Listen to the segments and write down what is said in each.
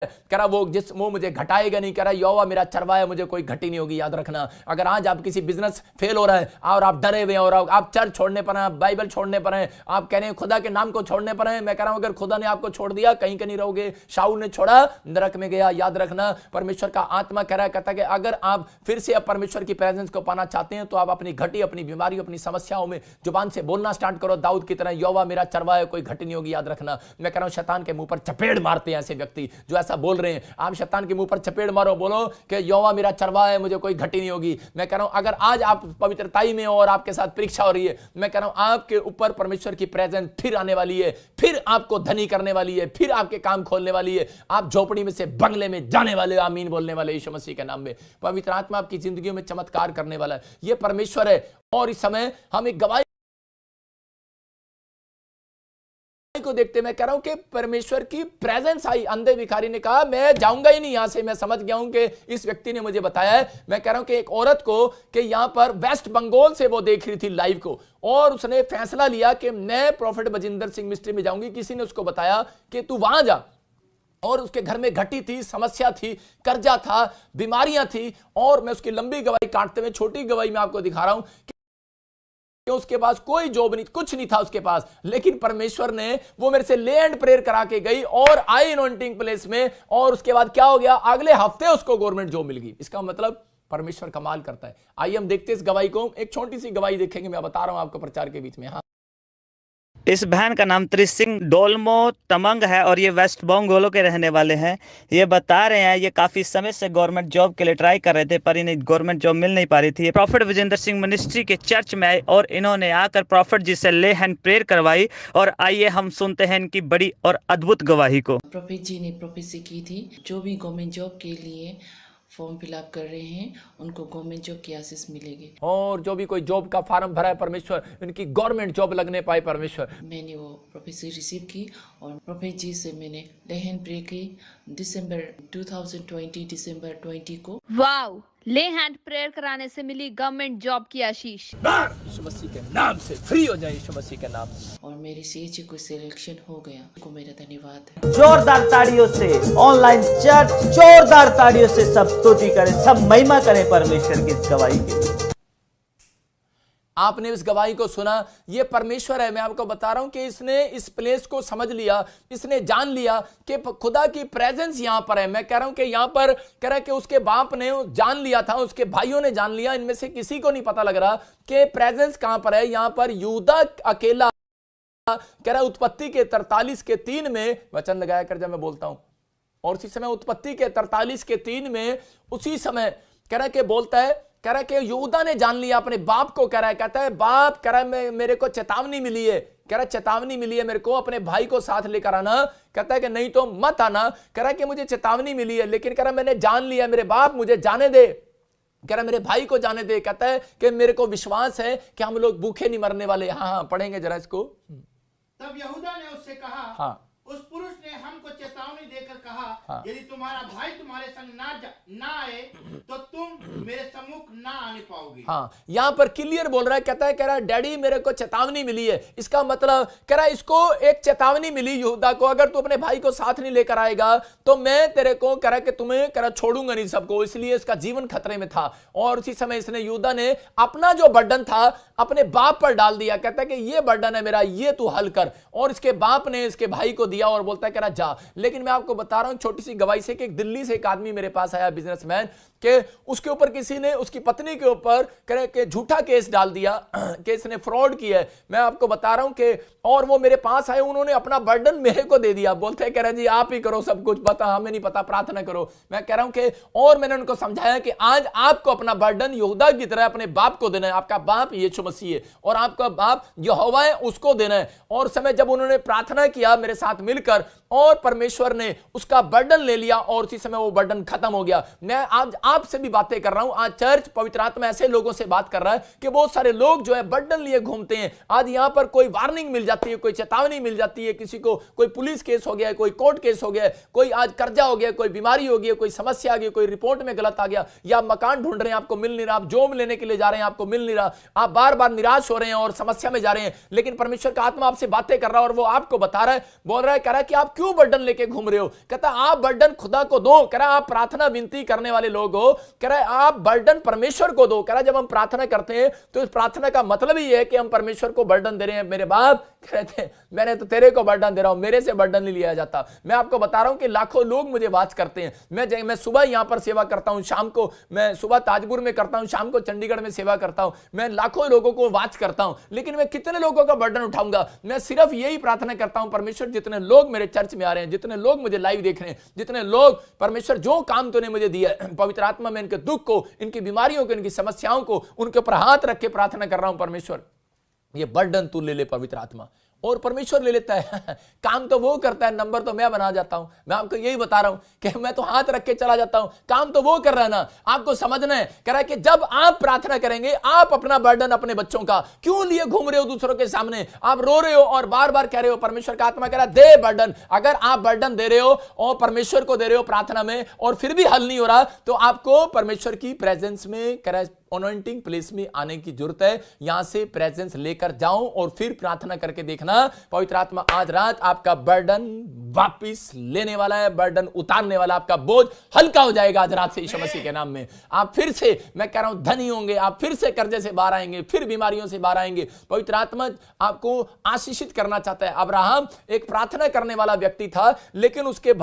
कह रहा वो मुझे घटाएगा नहीं, कह रहा यहोवा मेरा चरवाहा है, मुझे कोई घटी नहीं होगी। याद रखना, अगर आज आप किसी बिजनेस फेल हो रहा है और आप डरे हुए हैं और आप चर्च छोड़ने पर हैं, बाइबल छोड़ने पर हैं, आप कह रहे हैं खुदा के नाम को छोड़ने पर हैं, मैं कह रहा हूं अगर खुदा ने आपको छोड़ दिया कहीं कहीं रहोगे। शाऊल ने छोड़ा, नरक में गया। याद रखना, परमेश्वर का आत्मा कह रहा है, कहता है कि अगर आप फिर से अब परमेश्वर की प्रेजेंस को पाना चाहते हैं तो आप अपनी घटी, अपनी बीमारी, अपनी समस्याओं में जुबान से बोलना स्टार्ट करो दाऊद की तरह, यहोवा मेरा चरवाहा है, कोई घटी नहीं होगी। याद रखना, मैं कह रहा हूं शैतान के मुंह पर चपेड़ मारते हैं ऐसे व्यक्ति जो ऐसा बोल रहे हैं। आप शैतान के मुंह पर चपेड़ मारो, बोलो कि यहोवा मेरा चरवाहा है, मुझे कोई घटी नहीं होगी। मैं कह रहा हूं अगर आज आप पवित्रताई में हो और आपके साथ परीक्षा हो रही है, मैं कह रहा हूं आपके ऊपर परमेश्वर की प्रेजेंस फिर आने वाली है, फिर आपको धनी करने वाली है, फिर आपके काम खोलने वाली है। आप झोपड़ी में से बंगले में जाने वाले, आमीन बोलने वाले यीशु मसीह के नाम में। पवित्र आत्मा आपकी जिंदगी में चमत्कार करने वाला है, यह परमेश्वर है। और इस समय हम एक गवाही को देखते, मैं कह रहा हूं कि परमेश्वर की प्रेजेंस आई। अंधे भिखारी ने कहा मैं जाऊंगा ही नहीं यहां से, मैं समझ गया हूं कि इस व्यक्ति ने मुझे बताया है। मैं कह रहा हूं कि एक औरत को कि यहां पर वेस्ट बंगाल से वो देख रही थी लाइव को, और उसने फैसला लिया कि मैं प्रॉफिट बजिंदर सिंह मिस्ट्री में जाऊंगी। किसी ने उसको बताया कि तू वहां जा, और उसके घर में घटी थी, समस्या थी, कर्जा था, बीमारियां थी। और मैं उसकी लंबी गवाही काटते हुए छोटी गवाही में आपको दिखा रहा हूं कि उसके पास कोई जॉब नहीं, कुछ नहीं था उसके पास, लेकिन परमेश्वर ने वो मेरे से ले एंड प्रेयर करा के गई और आई अनॉइंटिंग प्लेस में। और उसके बाद क्या हो गया, अगले हफ्ते उसको गवर्नमेंट जॉब मिल गई। इसका मतलब परमेश्वर कमाल करता है। आइए हम देखते हैं इस गवाही को, एक छोटी सी गवाही देखेंगे, मैं बता रहा हूं आपको प्रचार के बीच में। हाँ, इस बहन का नाम त्रिसिंग डोलमो तमंग है और ये वेस्ट बंगाल के रहने वाले हैं। ये बता रहे हैं ये काफ़ी समय से गवर्नमेंट जॉब के लिए ट्राई कर रहे थे, पर इन्हें गवर्नमेंट जॉब मिल नहीं पा रही थी। प्रॉफिट विजेंद्र सिंह मिनिस्ट्री के चर्च में आए और इन्होंने आकर प्रॉफिट जी से ले हैंड प्रेयर करवाई। और आइए हम सुनते हैं इनकी बड़ी और अद्भुत गवाही को। प्रॉफिट जी ने प्रोफेसी की थी, जो भी गवर्नमेंट जॉब के लिए फॉर्म फिलअप कर रहे हैं उनको गवर्नमेंट जॉब की आशीष मिलेगी। और जो भी कोई जॉब का फॉर्म भरा है परमेश्वर, इनकी गवर्नमेंट जॉब लगने पाए परमेश्वर। मैंने वो प्रोफेसी रिसीव की और प्रॉफिट जी से मैंने लेहन प्रे की दिसंबर 2020 दिसंबर 20 को। वाओ, ले हैंड प्रेयर कराने से मिली गवर्नमेंट जॉब की आशीष। यीशु मसीह के नाम से फ्री हो जाए, यीशु मसीह के नाम से। और मेरी सीएचसी को सिलेक्शन हो गया, को मेरा धन्यवाद है। जोरदार ताड़ियों से ऑनलाइन चर्च जोरदार ताड़ियों से सब स्तुति करें, सब महिमा करें परमेश्वर की इस गवाही के लिए। आपने इस गवाही को सुना, ये परमेश्वर है। मैं आपको बता रहा हूं कि इसने इस प्लेस को समझ लिया, इसने जान लिया कि खुदा की प्रेजेंस यहां पर है। मैं कह रहा हूं कि यहां पर कह रहा है कि उसके बाप ने जान लिया था, उसके भाइयों ने जान लिया, इनमें से किसी को नहीं पता लग रहा कि प्रेजेंस कहां पर है। यहां पर यहूदा अकेला कह रहा है उत्पत्ति के 43 के 3 में वचन लगाया कर जब मैं बोलता हूं, और उसी समय उत्पत्ति के 43 के 3 में उसी समय कह रहा है कि बोलता है, कह रहा है कि यहूदा ने जान लिया अपने बाप को। कह रहा है, कहता है बाप, कह रहा है मेरे को चेतावनी मिली है, कह रहा है चेतावनी मिली है मेरे को, अपने भाई को साथ लेकर आना। कहता है कि नहीं तो मत आना। कह रहा है कि मुझे चेतावनी मिली है, लेकिन कह रहा है मैंने जान लिया, मेरे बाप मुझे जाने दे, कह रहा मेरे भाई को जाने दे। कहता है कि मेरे को विश्वास है कि हम लोग भूखे नहीं मरने वाले। हाँ, पढ़ेंगे जरा इसको। तब यहूदा ने उससे कहा, हाँ, उस पुरुष ने हमको चेतावनी देकर कहा, हाँ। यदि तुम्हारा भाई तुम्हारे संग ना आए तो तुम मेरे सम्मुख ना आने पाओगे। हाँ, यहां पर क्लियर बोल रहा है, कहता है, कह रहा डैडी मेरे को चेतावनी मिली है। इसका मतलब कह रहा इसको एक चेतावनी मिली यहूदा को, अगर तू अपने भाई को साथ नहीं लेकर आएगा तो मैं तेरे को कह रहा कि तुम्हें कह रहा छोड़ूंगा नहीं सबको। इसलिए इसका जीवन खतरे में था। और उसी समय इसने यहूदा ने अपना जो बर्डन था अपने बाप पर डाल दिया। कहता है कि ये बर्डन है मेरा, ये तू हल कर। और इसके बाप ने इसके भाई को दिया और बोलता है, कह रहा जा। लेकिन मैं आपको बता रहा हूं छोटी सी गवाही से कि एक दिल्ली से एक आदमी मेरे पास आया, बिजनेसमैन, कि उसके ऊपर किसी ने उसकी पत्नी के ऊपर कह के झूठा केस डाल दिया कि इसने फ्रॉड किया है। मैं आपको बता रहा हूं कि और वो मेरे पास आए, उन्होंने अपना बर्डन मेरे को दे दिया। बोलते हैं, कह रहे जी आप ही करो सब कुछ, पता हमें नहीं पता, प्रार्थना करो। मैं कह रहा हूं कि और मैंने उनको समझाया कि आज आपको अपना बर्डन यहूदा की तरह अपने बाप को देना है। आपका बाप यीशु मसीह है और आपका बाप यहोवा है, उसको देना है। और समय जब उन्होंने प्रार्थना किया मेरे साथ मिलकर और परमेश्वर ने उसका बर्डन ले लिया और उसी समय वो बर्डन खत्म हो गया। मैं आज आपसे भी बातें कर रहा हूं। आज चर्च पवित्र आत्मा ऐसे लोगों से बात कर रहा है कि बहुत सारे लोग जो है बर्डन लिए घूमते हैं। आज यहां पर कोई वार्निंग मिल जाती है, कोई चेतावनी मिल जाती है, किसी को कोई पुलिस केस हो गया, कोई कोर्ट केस हो गया, कोई आज कर्जा हो गया, कोई बीमारी हो गई, कोई समस्या आ गई, कोई रिपोर्ट में गलत आ गया, या मकान ढूंढ रहे हैं आपको मिल नहीं रहा, आप जॉब लेने के लिए जा रहे हैं आपको मिल नहीं रहा, आप बार बार निराश हो रहे हैं और समस्या में जा रहे हैं। लेकिन परमेश्वर का आत्मा आपसे बातें कर रहा है और वो आपको बता रहा है, बोल रहा है, कह रहा है कि आप क्यों बर्डन लेके घूम रहे हो? कहता आप बर्डन खुदा को दो। कह रहा आप प्रार्थना विनती करने वाले लोग हो, कह रहा आप बर्डन परमेश्वर को दो। कह रहा जब हम प्रार्थना करते हैं तो इस प्रार्थना का मतलब ही है कि हम परमेश्वर को बर्डन दे रहे हैं। मेरे बाप कहते हैं मैंने तो तेरे को बर्डन दे रहा हूं, मेरे से बर्डन नहीं लिया जाता। मैं आपको बता रहा हूं कि लाखों लोग मुझे वाच करते हैं। मैं सुबह यहां पर सेवा करता हूं, शाम को मैं सुबह ताजपुर में करता हूं, शाम को चंडीगढ़ में सेवा करता हूं, मैं लाखों लोगों को वाच करता हूं, लेकिन मैं कितने लोगों का बर्डन उठाऊंगा? मैं सिर्फ यही प्रार्थना करता हूं, परमेश्वर जितने लोग मेरे चर्च में आ रहे हैं, जितने लोग मुझे लाइव देख रहे हैं, जितने लोग परमेश्वर जो काम तूने मुझे दिया है, पवित्र आत्मा में इनके दुख को, इनकी बीमारियों को, इनकी समस्याओं को उनके ऊपर हाथ रख के प्रार्थना कर रहा हूं, परमेश्वर ये बर्डन तू ले ले पवित्र आत्मा। और परमेश्वर ले लेता है काम तो वो करता है, नंबर तो मैं बना जाता हूं। मैं आपको यही बता रहा हूं कि मैं तो हाथ रख के चला जाता हूं, काम तो वो कर रहा है ना। आपको समझना है, कह रहा है कि जब आप प्रार्थना करेंगे, आप अपना बर्डन अपने बच्चों का क्यों लिए घूम रहे हो दूसरों के सामने? आप रो रहे हो और बार बार कह रहे हो, परमेश्वर का आत्मा कह रहा है दे बर्डन। अगर आप बर्डन दे रहे हो और परमेश्वर को दे रहे हो प्रार्थना में और फिर भी हल नहीं हो रहा, तो आपको परमेश्वर की प्रेजेंस में कह रहा है अनॉइंटिंग प्लेस में आने की जरूरत है। यहां से प्रेजेंस लेकर जाओ और फिर प्रार्थना करके देखना, पवित्र आत्मा आज रात आपका बर्डन वापिस लेने वाला है, बर्डन उतारने वाला, आपका बोझ हल्का हो जाएगा आज रात से यीशु मसीह के नाम में। आप फिर से, मैं कह रहा हूं, धनी होंगे, आप फिर से कर्जे से बाहर आएंगे, फिर बीमारियों से बाहर आएंगे। पवित्र आत्मा आपको आशीषित करना चाहता है। अब्राहम एक प्रार्थना करने वाला व्यक्ति था, लेकिन उसके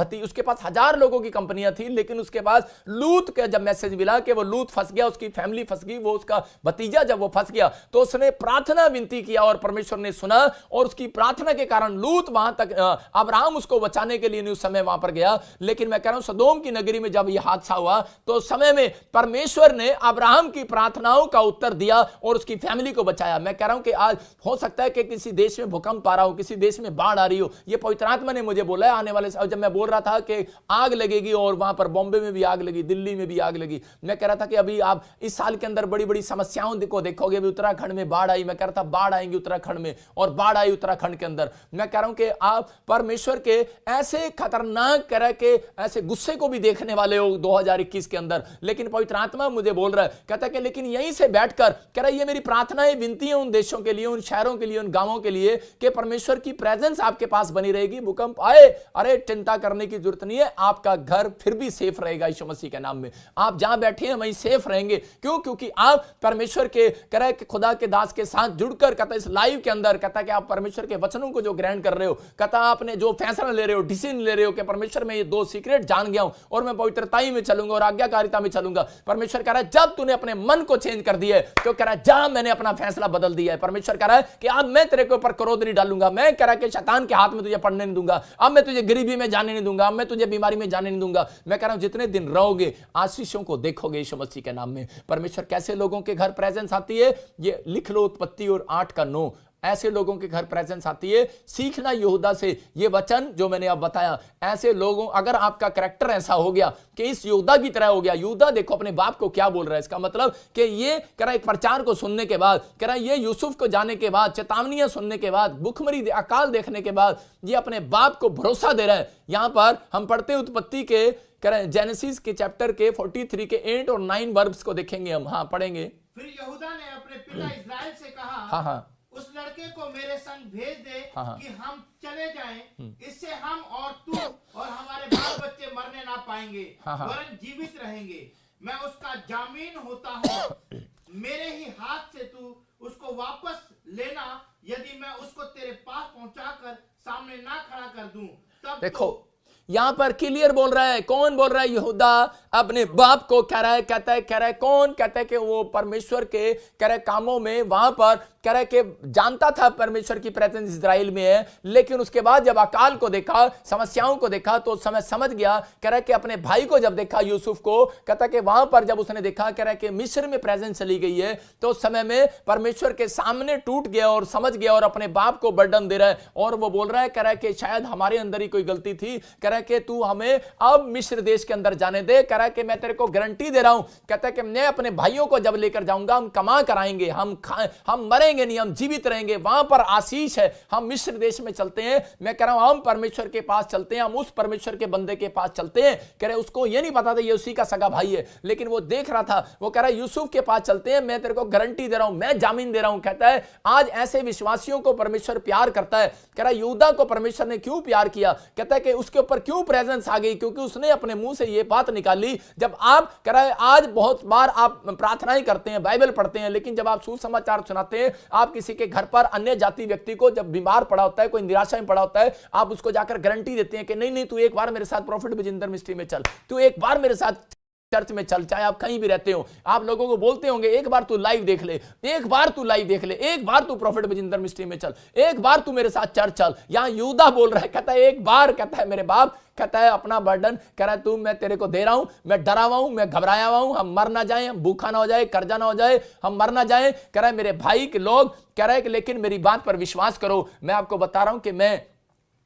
पास 1000 लोगों की कंपनियां थी, लेकिन उसके पास लूत का जब मैसेज मिला कि वो लूत फंस गया, उसकी फैमिली फंस गई, वो उसका भतीजा जब वो फंस गया, तो उसने प्रार्थना विनती किया और परमेश्वर ने सुना, और उसकी प्रार्थना के कारण लूत वहां तक, अब्राहम उसको बचाने के लिए उस समय वहां पर गया। लेकिन मैं कह रहा हूं सदोम की नगरी में जब यह हादसा हुआ, तो उस समय में परमेश्वर ने अब्राहम की प्रार्थनाओं का उत्तर दिया और उसकी फैमिली को बचाया। मैं कह रहा हूं कि आज हो सकता है कि किसी देश में भूकंप आ रहा हो, किसी देश में बाढ़ आ रही हो, ये पवित्र आत्मा ने मुझे बोला है आने वाले, जब मैं बोल रहा था कि आग लगेगी और वहां पर बॉम्बे में भी आग लगी, दिल्ली में भी आग लगी, मैं कह रहा था कि अभी आप इस साल के अंदर बड़ी बड़ी समस्याओं को देखोगे। अभी उत्तराखंड में बाढ़ आई, मैं कह रहा था बाढ़ आएंगी उत्तराखंड में, और बाढ़ आई उत्तराखंड के अंदर। मैं कह रहा हूं कि आप परमेश्वर के ऐसे खतरनाक तरह के ऐसे गुस्से को भी देखने वाले हो 2021 के अंदर। लेकिन पवित्र आत्मा मुझे बोल रहा है, कहता है कि लेकिन यहीं से बैठकर कह रहा है ये मेरी प्रार्थनाएं विनती है उन देशों के लिए, उन शहरों के लिए, उन गांवों के लिए, कि परमेश्वर की प्रेजेंस आपके पास बनी रहेगी। भूकंप आए, अरे चिंता करने की जरूरत नहीं है, आपका घर फिर भी सेफ रहेगा यीशु मसीह के नाम में। आप जहां बैठे हैं वहीं सेफ रहेंगे। क्यों? क्योंकि आप परमेश्वर के कह रहा है कि खुदा के दास के साथ जुड़कर, कहता है इस लाइव के अंदर, कहता है कि आप परमेश्वर के वचनों को जो ग्रहण कर रहे हो, कहता आपने जो फैसला ले रहे हो, डिसीजन ले रहे हो कि परमेश्वर मैं ये 2 सीक्रेट जान गया हूं और मैं पवित्रताई में चलूंगा और आज्ञाकारिता में चलूंगा। परमेश्वर कह रहा है जब तूने अपने मन को चेंज कर दिया है, तो कह रहा है जा मैंने अपना फैसला बदल दिया है। परमेश्वर कह रहा है कि अब मैं तेरे के ऊपर क्रोध नहीं डालूंगा, मैं कह रहा है कि शैतान के हाथ में तुझे पड़ने नहीं दूंगा, अब मैं तुझे गरीबी में जाने नहीं दूंगा, अब मैं तुझे बीमारी में जाने नहीं दूंगा। मैं कह रहा हूं जितने दिन रहोगे आशीषों को देखोगे यीशु मसीह के नाम में। परमेश्वर कैसे लोगों के घर प्रेजेंस आती है, ये लिख लो उत्पत्ति और 8:9, ऐसे लोगों के घर प्रेजेंस आती है। सीखना यहूदा से ये वचन जो मैंने अब बताया, ऐसे लोगों, अगर आपका कैरेक्टर ऐसा हो गया कि इस यहूदा की तरह हो गया, यहूदा देखो अपने बाप को क्या बोल रहा है, इसका मतलब कि ये कह रहा है एक प्रचार को सुनने के बाद, कह रहा है ये यूसुफ को जाने के बाद, चेतावनियां सुनने के बाद, भुखमरी अकाल देखने के बाद, ये अपने बाप को भरोसा दे रहा है। यहां पर हम पढ़ते हैं उत्पत्ति के, कह रहे हैं जेनेसिस के चैप्टर के 43 के 8 और 9 वर्ब्स को देखेंगे हम। हाँ पढ़ेंगे। फिर यहूदा ने अपने पिता इस्राएल से कहा, हाँ उस लड़के को मेरे संग भेज दे कि हम चले जाएं, इससे हम और तू और हमारे बाल बच्चे मरने ना पाएंगे, वरन जीवित रहेंगे। मैं उसका जामीन होता हूँ, मेरे ही हाथ से तू उसको वापस लेना। यदि मैं उसको तेरे पास पहुंचाकर सामने ना खड़ा कर दूं, तब देखो यहां पर क्लियर बोल रहा है, कौन बोल रहा है? यहूदा अपने बाप को कह रहा है, कहता है कौन कहता है कि वो परमेश्वर के कह रहे कामों में वहां पर कह रहे कि जानता था परमेश्वर की प्रेजेंस इजराइल में है, लेकिन उसके बाद जब अकाल को देखा, समस्याओं को देखा, तो उस समय समझ गया। कह रहा है कि अपने भाई को जब देखा यूसुफ को, कहता कि वहां पर जब उसने देखा, कह रहा है कि मिस्र में प्रेजेंस चली गई है, तो उस समय में परमेश्वर के सामने टूट गया और समझ गया और अपने बाप को बर्डन दे रहा है। और वो बोल रहा है, कह रहा है कि शायद हमारे अंदर ही कोई गलती थी, कह रहा है कि तू हमें अब मिस्र देश के अंदर जाने दे, कह रहा है है कि मैं तेरे को गारंटी दे रहा हूं, कहता है कि मैं अपने भाइयों को जब लेकर जाऊंगा हम कमा कराएंगे, हम मरेंगे नहीं, हम जीवित रहेंगे, वहां पर आशीष है। हम मिस्र देश में चलते हैं, मैं कह रहा हूं हम परमेश्वर के पास चलते हैं, हम उस परमेश्वर के बंदे के पास चलते हैं। कह रहे उसको ये नहीं पता था ये उसी का सगा भाई है, लेकिन वो देख रहा था। वो कह रहा है यूसुफ के पास चलते हैं, मैं तेरे को गारंटी दे रहा हूं, मैं जामीन दे रहा हूं। कहता है आज ऐसे विश्वासियों को परमेश्वर प्यार करता है। कह रहा है यहूदा को परमेश्वर ने क्यों प्यार किया? कहता है कि उसके ऊपर क्यों प्रेजेंस आ गई? क्योंकि उसने अपने मुंह से ये बात निकाली। जब आप कह रहा है आज बहुत बार आप प्रार्थनाएं करते हैं, बाइबल पढ़ते हैं, लेकिन जब आप सुसमाचार सुनाते हैं, आप किसी के घर पर अन्य जाति व्यक्ति को जब बीमार पड़ा होता है, कोई निराशा में पड़ा होता है, आप उसको जाकर गारंटी देते हैं कि नहीं नहीं तू एक बार मेरे साथ प्रॉफिट विजेंद्र मिस्ट्री में चल, तू एक बार मेरे साथ चर्च में चल, चाहे आप कहीं भी रहते हो। आप लोगों को बोलते होंगे एक बार तू लाइव देख ले, एक बार तू लाइव देख ले, एक बार तू प्रॉफिट विजेंद्र मिस्ट्री में चल, एक बार तू मेरे साथ चर्च चल। यहां यहूदा बोल रहा है, कहता है एक बार, कहता है मेरे बाप, कहता है अपना बर्डन, कह रहा है तू मैं तेरे को दे रहा हूं, मैं डरा हुआ हूं, मैं घबराया हुआ हूं, हम मर ना जाए, हम भूखा ना हो जाए, कर्जा ना हो जाए, हम मर ना जाए। कह रहा है मेरे भाई के लोग, कह रहा है कि लेकिन मेरी बात पर विश्वास करो। मैं आपको बता रहा हूं कि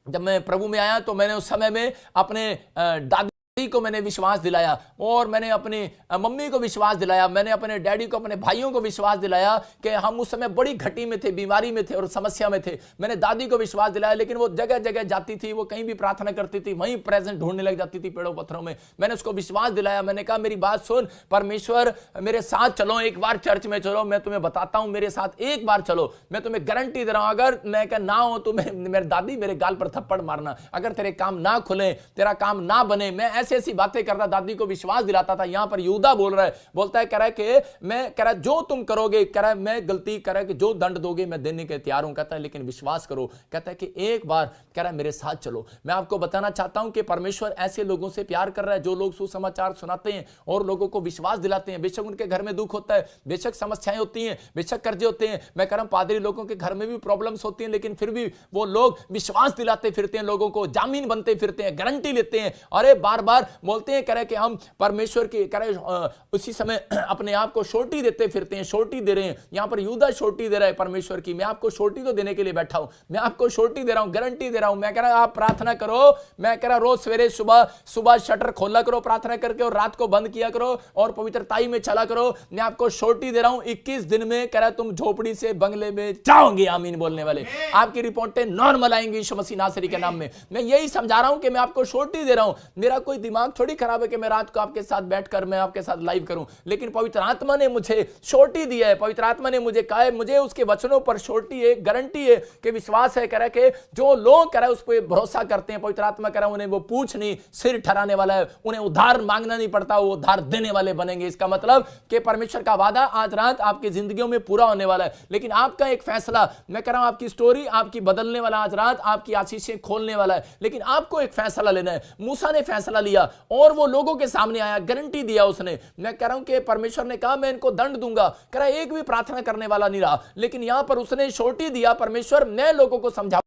जब मैं प्रभु में आया तो मैंने उस समय में अपने दादी को मैंने विश्वास दिलाया, और मैंने अपनी मम्मी को विश्वास दिलाया, मैंने अपने डैडी को, अपने भाइयों को विश्वास दिलाया कि हम उस समय बड़ी घटी में थे, बीमारी में थे और समस्या में थे। मैंने दादी को विश्वास दिलाया, लेकिन वो जगह जगह जाती थी, वो कहीं भी प्रार्थना करती थी, वहीं प्रेजेंट ढूंढने लग जाती थी पेड़ों पत्थरों में। मैंने उसको विश्वास दिलाया, मैंने कहा मेरी बात सुन, परमेश्वर मेरे साथ चलो, एक बार चर्च में चलो, मैं तुम्हें बताता हूं, मेरे साथ एक बार चलो, मैं तुम्हें गारंटी दे रहा हूं, अगर मैं कह ना हो तो मेरी दादी मेरे गाल पर थप्पड़ मारना, अगर तेरे काम ना खुले, तेरा काम ना बने। मैं ऐसी ऐसी बातें करता, दादी को विश्वास दिलाता था। यहां पर यहूदा बोल रहा है, बोलता है, कह रहा है कि मैं, कह रहा है जो तुम करोगे, कह रहा है मैं गलती, कह रहा है कि जो दंड दोगे मैं देने के तैयार हूं, कहता है लेकिन विश्वास करो, कहता है कि एक बार, कह रहा है मेरे साथ चलो। मैं आपको बताना चाहता हूं कि परमेश्वर ऐसे लोगों से प्यार कर रहा है जो लोग सुसमाचार सुनाते हैं और लोगों को विश्वास दिलाते हैं। बेशक उनके घर में दुख होता है, बेशक समस्याएं होती हैं, बेशक कर्जे होते हैं, मैं कह रहा हूं पादरी लोगों के घर में भी प्रॉब्लम्स होती हैं, लेकिन फिर भी वो लोग विश्वास दिलाते फिरते हैं, लोगों को जामीन बनते फिरते हैं, गारंटी लेते हैं, अरे बार बार बोलते हैं, कह रहे कि हम परमेश्वर की, कह रहे उसी समय अपने आप को शोटी देते फिरते हैं, शोटी दे रहे हैं। यहां पर यहूदा शोटी दे रहा है परमेश्वर की, मैं आपको शोटी तो देने के लिए बैठा हूं, मैं आपको शोटी दे रहा हूं, गारंटी दे रहा हूं। मैं कह रहा आप प्रार्थना करो, मैं कह रहा रोज सवेरे सुबह शटर खोला करो प्रार्थना करके, और रात को बंद किया करो और पवित्रताई में चला करो। मैं आपको शोटी दे रहा हूं, 21 दिन में कह रहा तुम झोपड़ी से बंगले में जाओगे। आमीन बोलने वाले, आपकी रिपोर्टें नॉर्मल आएंगी यीशु मसीह नासरी के नाम में। मैं यही समझा रहा हूं कि मैं आपको शोटी दे रहा हूं। मेरा कोई दिमाग थोड़ी खराब है कि मैं रात को आपके साथ बैठकर मैं आपके साथ लाइव करूं, लेकिन पवित्र आत्मा ने मुझे शोटी दी है, पवित्र आत्मा ने मुझे कहा है, मुझे उसके वचनों पर शोटी है, गारंटी है कि विश्वास है, कह रहा है कि जो लोग कह रहा है उस पर भरोसा करते हैं, पवित्र आत्मा कह रहा है उन्हें वो पूछ नहीं सिर ठहराने वाला है, उन्हें उधार मांगना नहीं पड़ता, वो उधार देने वाले बनेंगे। इसका मतलब कि परमेश्वर का वादा आज रात आपकी जिंदगियों में पूरा होने वाला है, लेकिन आपका एक फैसला, मैं कह रहा हूं आपकी स्टोरी आपकी बदलने वाला, आज रात आपकी आशीषें खोलने वाला है, लेकिन आपको एक फैसला लेना है। मूसा ने फैसला लिया और वो लोगों के सामने आया, गारंटी दिया उसने। मैं कह रहा हूं कि परमेश्वर ने कहा मैं इनको दंड दूंगा, कह रहा एक भी प्रार्थना करने वाला नहीं रहा, लेकिन यहां पर उसने शोटी दिया, परमेश्वर मैं लोगों को समझाऊंगा,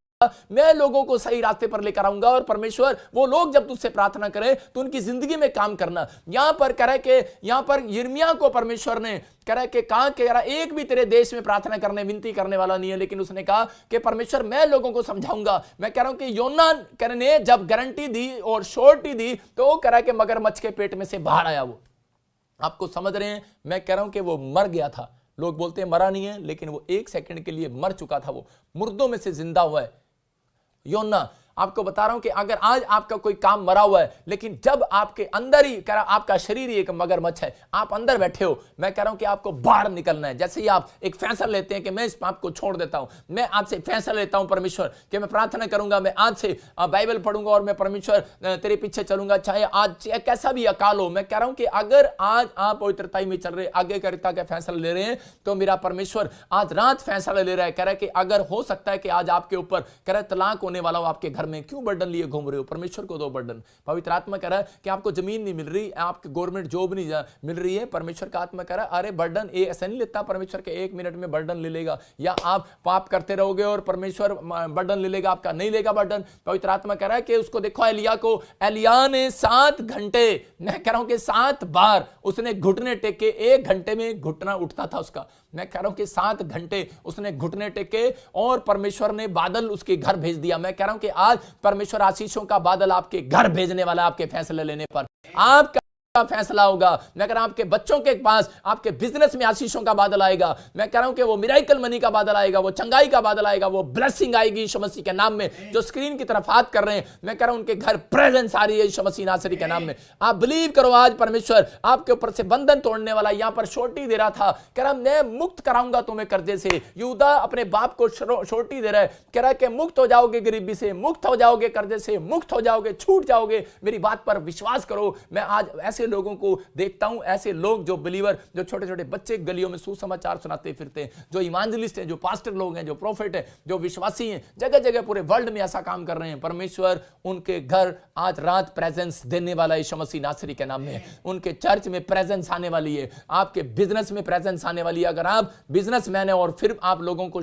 मैं लोगों को सही रास्ते पर लेकर आऊंगा, और परमेश्वर वो लोग जब तुझसे प्रार्थना करें तो उनकी जिंदगी में काम करना। यहां पर कह रहा है कि यहां पर यिर्मयाह को परमेश्वर ने कह रहा है कि कहा कह रहा एक भी तेरे देश में प्रार्थना करने विनती करने वाला नहीं है, लेकिन उसने कहा कि परमेश्वर मैं लोगों को समझाऊंगा। मैं कह रहा हूं कि योना ने जब गारंटी दी और शोर्टी दी तो वो कह रहा है कि मगरमच्छ के पेट में से बाहर आया। वो आपको समझ रहे हैं, मैं कह रहा हूं कि वो मर गया था, लोग बोलते हैं मरा नहीं है, लेकिन वो 1 सेकंड के लिए मर चुका था, वो मुर्दों में से जिंदा हुआ है। योना, आपको बता रहा हूं कि अगर आज आपका कोई काम मरा हुआ है, लेकिन जब आपके अंदर ही कह रहा आपका शरीर ही एक मगरमच्छ है, आप अंदर बैठे हो, मैं कह रहा हूं कि आपको बाहर निकलना है। जैसे ही आप एक फैसला लेते हैं कि मैं इस पाप को छोड़ देता हूं, मैं आज से फैसला लेता हूं परमेश्वर कि मैं प्रार्थना करूंगा, मैं आज से बाइबल पढ़ूंगा और मैं परमेश्वर तेरे पीछे चलूंगा, चाहे आज कैसा भी अकाल हो। मैं कह रहा हूं कि अगर आज आप पवित्रताई में चल रहे, आगे करता का फैसला ले रहे हैं, तो मेरा परमेश्वर आज रात फैसला ले रहा है, कह रहा है कि अगर हो सकता है कि आज आपके ऊपर कह रहा है तलाक होने वाला हो आपके घर में, क्यों बर्डन लिए घूम रहे हो, परमेश्वर को दो बर्डन। पवित्र आत्मा कह रहा है कि आपको जमीन नहीं मिल रही, आपके गवर्नमेंट जॉब नहीं मिल रही है, परमेश्वर का आत्मा कह रहा है अरे बर्डन ऐसा नहीं लेता परमेश्वर के 1 मिनट में बर्डन ले लेगा, या आप पाप करते रहोगे और परमेश्वर बर्डन ले लेगा आपका, नहीं लेगा बर्डन। पवित्र आत्मा कह रहा है कि उसको देखो एलिया को, एलिया ने 7 घंटे, मैं कह रहा हूं कि 7 बार उसने घुटने टेके, 1 घंटे में घुटना उठता था उसका। मैं कह रहा हूं कि 7 घंटे उसने घुटने टेके और परमेश्वर ने बादल उसके घर भेज दिया। मैं कह रहा हूं कि आज परमेश्वर आशीषों का बादल आपके घर भेजने वाला, आपके फैसले लेने पर। आपका का फैसला होगा। मैं कह रहा हूं आपके बच्चों के पास, आपके बिजनेस में आशीषों का बादल आएगा। मैं कह रहा हूं कि वो मिराकल मनी का बादल आएगा, वो चंगाई का बादल आएगा, वो ब्लेसिंग आएगी यीशु मसीह के नाम में। जो स्क्रीन की तरफ हाथ कर रहे हैं, मैं कह रहा हूं उनके घर प्रेजेंस आ रही है यीशु मसीह नासरी के नाम में। आप बिलीव करो, आज परमेश्वर आपके ऊपर से बंधन तोड़ने वाला यहां पर छोटी दे रहा था, कह रहा मैं मुक्त कराऊंगा तुम्हें कर्जे से। यहूदा अपने बाप को छोटी दे रहा है, कह रहा है कि मुक्त हो जाओगे गरीबी से, मुक्त हो जाओगे कर्जे से, मुक्त हो जाओगे, छूट जाओगे। मेरी बात पर विश्वास करो। मैं आज ऐसे लोगों को देखता हूं, ऐसे लोग जो बिलीवर, जो छोटे छोटे बच्चे गलियों में सुसमाचार सुनाते फिरते हैं, जो इवांजलिस्ट हैं, जो पास्टर लोग हैं, जो प्रोफेट हैं, जो विश्वासी हैं, जगह जगह पूरे वर्ल्ड में ऐसा काम कर रहे हैं। परमेश्वर उनके घर आज रात प्रेजेंस देने वाला है यीशु मसीह नासरी के नाम में। उनके चर्च में प्रेजेंस आने वाली है, आपके बिजनेस में प्रेजेंस आने वाली है। अगर आप बिजनेसमैन हैं और फिर आप लोगों को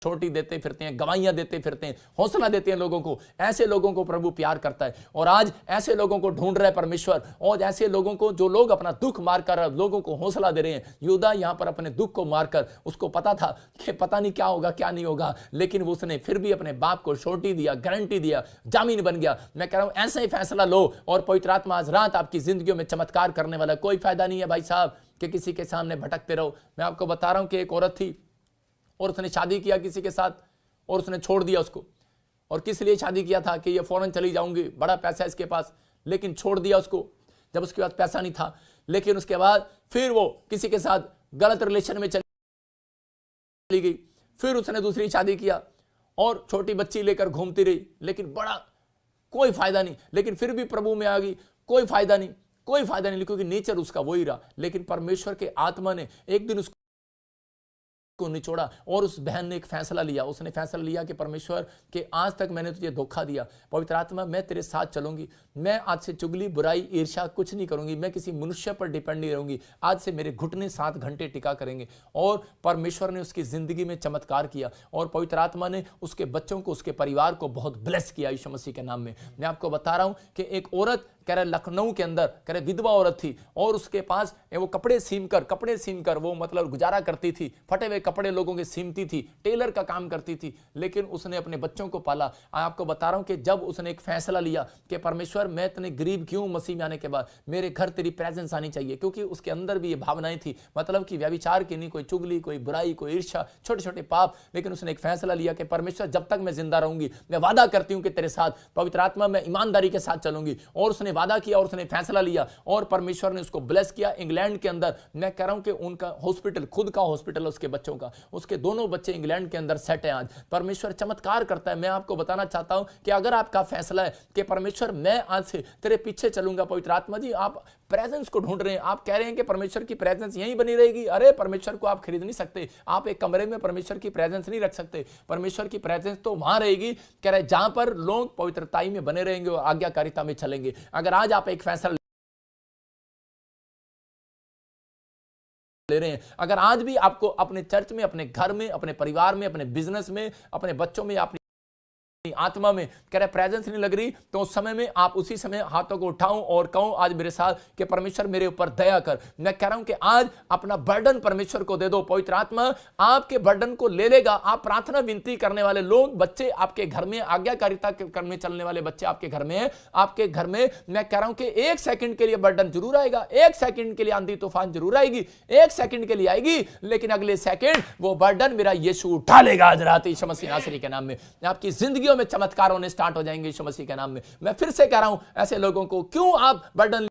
छोटी देते फिरते हैं, गवाहियां देते फिरते हैं, हौसला देते हैं लोगों को, ऐसे लोगों को प्रभु प्यार करता है। और आज ऐसे लोगों को ढूंढ रहा है परमेश्वर, और ऐसे लोगों को जो लोग अपना दुख मारकर लोगों को हौसला दे रहे हैं। यहूदा यहां पर अपने दुख को मारकर, उसको पता था कि पता नहीं क्या होगा क्या नहीं होगा, लेकिन उसने फिर भी अपने बाप को छोटी दिया, गारंटी दिया, जामीन बन गया। मैं कह रहा हूं ऐसा ही फैसला लो और पवित्र आत्मा आज रात आपकी जिंदगियों में चमत्कार करने वाला। कोई फायदा नहीं है भाई साहब कि किसी के सामने भटकते रहो। मैं आपको बता रहा हूं कि एक औरत थी और उसने शादी किया किसी के साथ और उसने छोड़ दिया उसको। और किस लिए शादी किया था कि ये फौरन चली जाऊंगी, बड़ा पैसा है इसके पास, लेकिन छोड़ दिया उसको जब उसके पास पैसा नहीं था। लेकिन उसके बाद फिर वो किसी के साथ गलत रिलेशन में चली गई, फिर उसने दूसरी शादी किया और छोटी बच्ची लेकर घूमती रही, लेकिन बड़ा कोई फायदा नहीं। लेकिन फिर भी प्रभु में आ गई, कोई फायदा नहीं, कोई फायदा नहीं, क्योंकि नेचर उसका वही रहा। लेकिन परमेश्वर के आत्मा ने एक दिन उसको को निचोड़ा और उस बहन ने एक फैसला लिया। उसने फैसला लिया कि परमेश्वर के आज तक मैंने तुझे धोखा दिया, पवित्र आत्मा मैं तेरे साथ चलूंगी, मैं आज से चुगली बुराई ईर्ष्या कुछ नहीं करूंगी, मैं किसी मनुष्य पर डिपेंड नहीं रहूंगी। आज से मेरे घुटने 7 घंटे टिका करेंगे। और परमेश्वर ने उसकी जिंदगी में चमत्कार किया और पवित्र आत्मा ने उसके बच्चों को, उसके परिवार को बहुत ब्लेस किया यीशु मसीह के नाम में। मैं आपको बता रहा हूं कि एक औरत कह रहे लखनऊ के अंदर, कह रहे विधवा औरत थी और उसके पास वो कपड़े सीम कर वो मतलब गुजारा करती थी, फटे हुए कपड़े लोगों के सीमती थी, टेलर का काम करती थी, लेकिन उसने अपने बच्चों को पाला। आपको बता रहा हूं कि जब उसने एक फैसला लिया कि परमेश्वर मैं इतने गरीब क्यों, मसीह में आने के बाद मेरे घर तेरी प्रेजेंस आनी चाहिए, क्योंकि उसके अंदर भी ये भावनाएं थी, मतलब कि व्यभिचार की नहीं, कोई चुगली, कोई बुराई, कोई ईर्ष्या, छोटे छोटे पाप। लेकिन उसने एक फैसला लिया कि परमेश्वर जब तक मैं जिंदा रहूंगी मैं वादा करती हूं कि तेरे साथ पवित्र आत्मा मैं ईमानदारी के साथ चलूंगी। और उसने वादा किया और उसने फैसला लिया और परमेश्वर ने उसको ब्लेस किया। इंग्लैंड के अंदर मैं कह रहा हूं कि उनका हॉस्पिटल, खुद का हॉस्पिटल उसके बच्चों का, उसके दोनों बच्चे इंग्लैंड के अंदर सेट हैं। आज परमेश्वर चमत्कार करता है। मैं आपको बताना चाहता हूं कि अगर आपका फैसला है कि परमेश्वर मैं आज से तेरे पीछे चलूंगा, पवित्र आत्मा जी आप प्रेजेंस को ढूंढ रहे हैं, आप कह रहे हैं कि परमेश्वर की प्रेजेंस यहीं बनी रहेगी। अरे परमेश्वर को आप खरीद नहीं सकते, आप एक कमरे में परमेश्वर की प्रेजेंस नहीं रख सकते। परमेश्वर की प्रेजेंस तो वहां रहेगी, कह रहे जहां पर लोग पवित्रताई में बने रहेंगे और आज्ञाकारिता में चलेंगे। अगर आज आप एक फैसला ले रहे हैं, अगर आज भी आपको अपने चर्च में, अपने घर में, अपने परिवार में, अपने बिजनेस में, अपने बच्चों में, अपनी आत्मा में कह रहे प्रेजेंस नहीं लग रही, तो उस समय में आप उसी समय हाथों को उठाऊं और कहूं आज मेरे साथ कि परमेश्वर मेरे ऊपर दया कर। मैं कह रहा हूं कि आज अपना बर्डन परमेश्वर को दे दो, पवित्र आत्मा आपके बर्डन को ले लेगा। आप प्रार्थना विनती करने वाले लोग, बच्चे आपके घर में, आज्ञाकारिता में चलने वाले बच्चे आपके घर में, आपके घर में मैं कह रहा हूं कि 1 सेकंड के लिए बर्डन जरूर आएगा, 1 सेकंड के लिए आंधी तूफान जरूर आएगी, 1 सेकंड के लिए आएगी, लेकिन अगले सेकंड वो बर्डन मेरा यीशु उठा लेगा आज रात यीशु मसीह नासरी के नाम में। आपकी जिंदगियों में चमत्कार होने स्टार्ट हो जाएंगे यीशु मसीह के नाम में। मैं फिर से कह रहा हूं ऐसे लोगों को, क्यों आप बर्डन